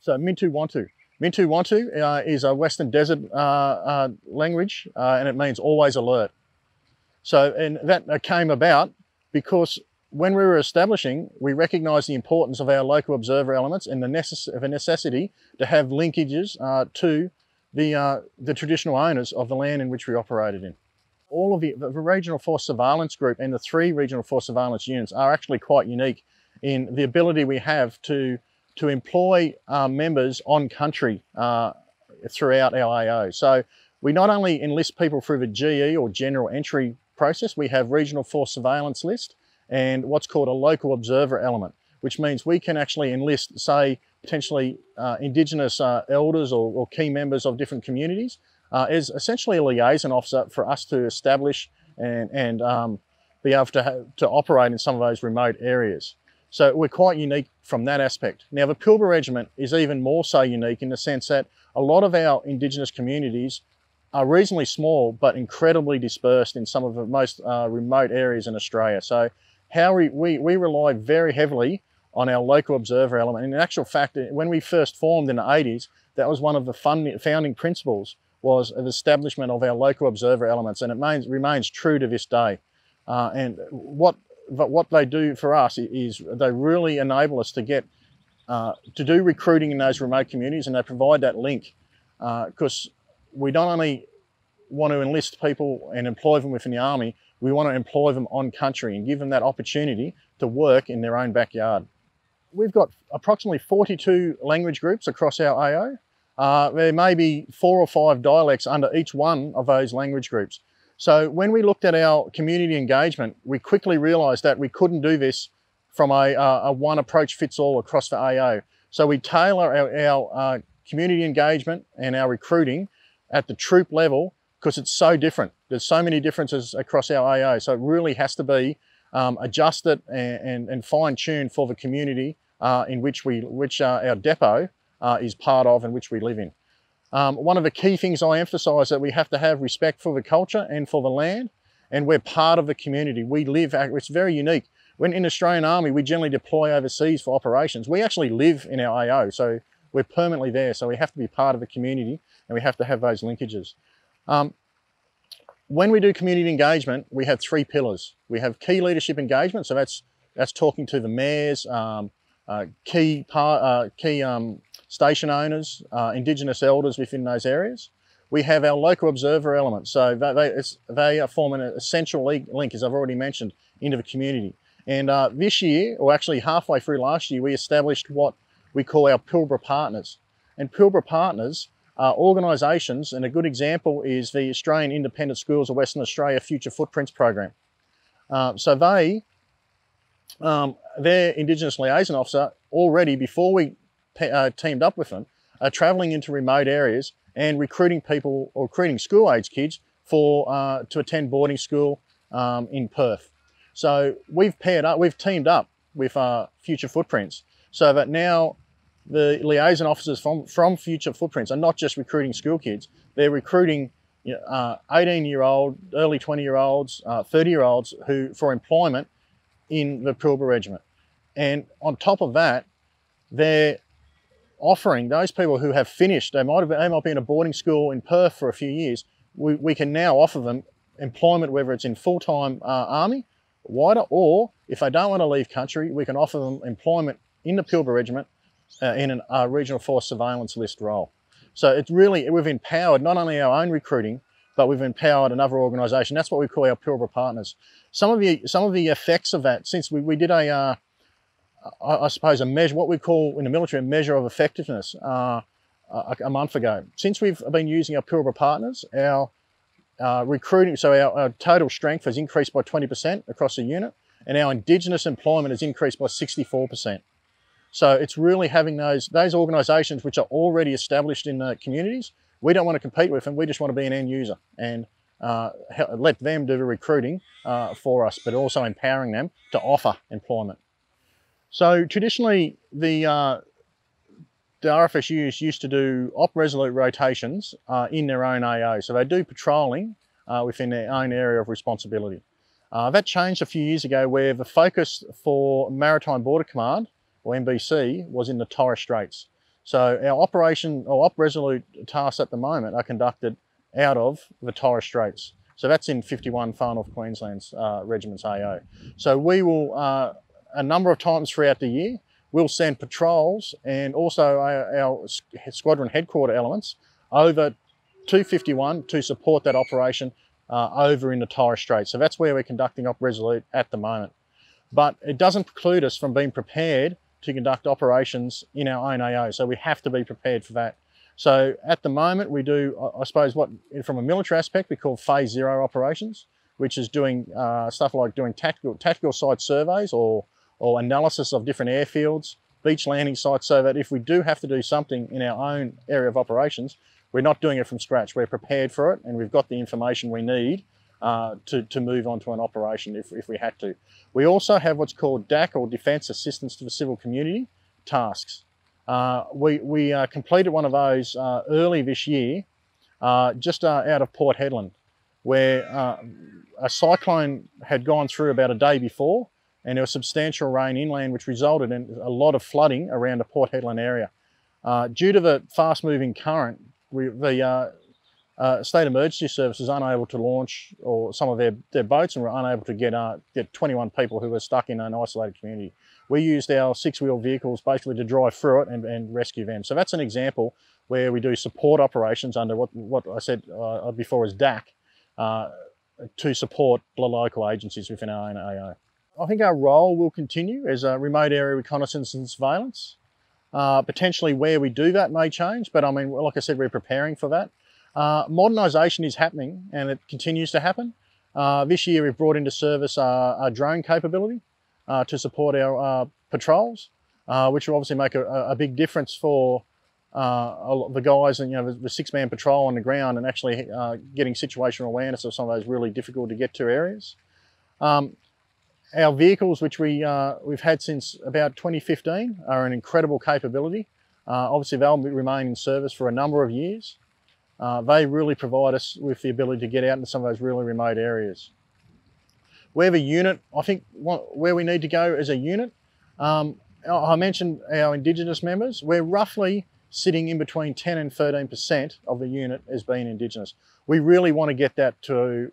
So Mintu Wantu. Mintu Wantu is a Western Desert language, and it means always alert. So, and that came about because when we were establishing, we recognised the importance of our local observer elements and the necessity to have linkages to the traditional owners of the land in which we operated in. All of the Regional Force Surveillance Group and the 3 Regional Force Surveillance units are actually quite unique in the ability we have to employ members on country throughout our AO. So we not only enlist people through the GE or general entry process, we have Regional Force Surveillance list and what's called a local observer element, which means we can actually enlist, say, potentially Indigenous elders or key members of different communities as essentially a liaison officer for us to establish and be able to operate in some of those remote areas. So we're quite unique from that aspect. Now the Pilbara Regiment is even more so unique in the sense that a lot of our Indigenous communities are reasonably small but incredibly dispersed in some of the most remote areas in Australia. So how we rely very heavily on our local observer element. And in actual fact, when we first formed in the 80s, that was one of the founding principles, was the establishment of our local observer elements, and it remains true to this day. And what they do for us is they really enable us to get to do recruiting in those remote communities, and they provide that link because we don't only want to enlist people and employ them within the army, we want to employ them on country and give them that opportunity to work in their own backyard. We've got approximately 42 language groups across our AO. There may be 4 or 5 dialects under each one of those language groups. So when we looked at our community engagement, we quickly realised that we couldn't do this from a one approach fits all across the AO. So we tailor our community engagement and our recruiting at the troop level because it's so different. There's so many differences across our AO. So it really has to be adjusted and fine-tuned for the community in which our depot is part of and which we live in. One of the key things I emphasise that we have to have respect for the culture and for the land, and we're part of the community. We live, it's very unique. When in the Australian Army, we generally deploy overseas for operations. We actually live in our AO, so we're permanently there. So we have to be part of the community and we have to have those linkages. When we do community engagement, we have 3 pillars. We have key leadership engagement, so that's talking to the mayors, key station owners, Indigenous elders within those areas. We have our local observer element, so they form an essential link, as I've already mentioned, into the community. And this year, or actually halfway through last year, we established what we call our Pilbara Partners. And Pilbara Partners are organisations, and a good example is the Australian Independent Schools of Western Australia Future Footprints program. So their Indigenous liaison officer already, before we teamed up with them, are travelling into remote areas and recruiting people or recruiting school-age kids to attend boarding school in Perth. So we've teamed up with Future Footprints, so that now the liaison officers from Future Footprints are not just recruiting school kids, they're recruiting 18-year-old, early 20-year-olds, 30-year-olds for employment in the Pilbara Regiment. And on top of that, they're offering those people who have finished, they might be in a boarding school in Perth for a few years, we can now offer them employment, whether it's in full-time army, wider, or if they don't want to leave country, we can offer them employment in the Pilbara Regiment in a Regional Force Surveillance list role. So it's really, we've empowered not only our own recruiting, but we've empowered another organisation. That's what we call our Pilbara Partners. Some of the effects of that, since we did I suppose a measure, what we call in the military a measure of effectiveness a month ago. Since we've been using our Pilbara Partners, our recruiting, so our total strength has increased by 20% across the unit, and our Indigenous employment has increased by 64%. So it's really having those organisations which are already established in the communities. We don't want to compete with them, we just want to be an end user and let them do the recruiting for us, but also empowering them to offer employment. So traditionally, the RFSUs used to do op-resolute rotations in their own AO. So they do patrolling within their own area of responsibility. That changed a few years ago, where the focus for Maritime Border Command, or MBC, was in the Torres Straits. So our operation or Op Resolute tasks at the moment are conducted out of the Torres Straits. So that's in 51 Far North Queensland's Regiment's AO. So we will, a number of times throughout the year, we'll send patrols and also our squadron headquarter elements over to 51 to support that operation over in the Torres Straits. So that's where we're conducting Op Resolute at the moment. But it doesn't preclude us from being prepared to conduct operations in our own AO. So we have to be prepared for that. So at the moment we do, I suppose, what from a military aspect we call phase 0 operations, which is doing stuff like doing tactical site surveys or analysis of different airfields, beach landing sites, so that if we do have to do something in our own area of operations, we're not doing it from scratch. We're prepared for it and we've got the information we need to move on to an operation if we had to. We also have what's called DAC, or Defence Assistance to the Civil Community tasks. We completed one of those early this year, just out of Port Hedland, where a cyclone had gone through about a day before, and there was substantial rain inland, which resulted in a lot of flooding around the Port Hedland area. Due to the fast-moving current, the State Emergency Service was unable to launch some of their boats, and were unable to get 21 people who were stuck in an isolated community. We used our 6-wheel vehicles basically to drive through it and rescue them. So that's an example where we do support operations under what I said before as DAC to support the local agencies within our own AO. I think our role will continue as a remote area reconnaissance and surveillance. Potentially where we do that may change, but I mean, like I said, we're preparing for that. Modernisation is happening and it continues to happen. This year we've brought into service our drone capability to support our patrols, which will obviously make a big difference for the guys and the 6-man patrol on the ground, and actually getting situational awareness of some of those really difficult to get to areas. Our vehicles, which we've had since about 2015, are an incredible capability. Obviously they'll remain in service for a number of years. They really provide us with the ability to get out into some of those really remote areas. We have a unit, I think where we need to go as a unit, I mentioned our Indigenous members. We're roughly sitting in between 10 and 13% of the unit as being Indigenous. We really want to get that to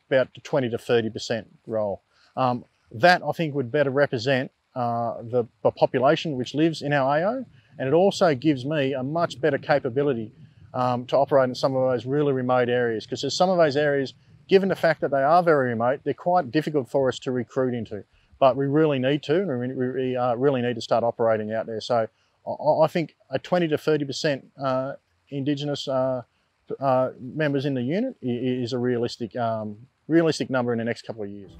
about 20 to 30% role. That I think would better represent the population which lives in our AO, and it also gives me a much better capability to operate in some of those really remote areas, because there's some of those areas, given the fact that they are very remote, they're quite difficult for us to recruit into, but we really need to, and we really need to start operating out there. So I think a 20 to 30% Indigenous members in the unit is a realistic number in the next couple of years.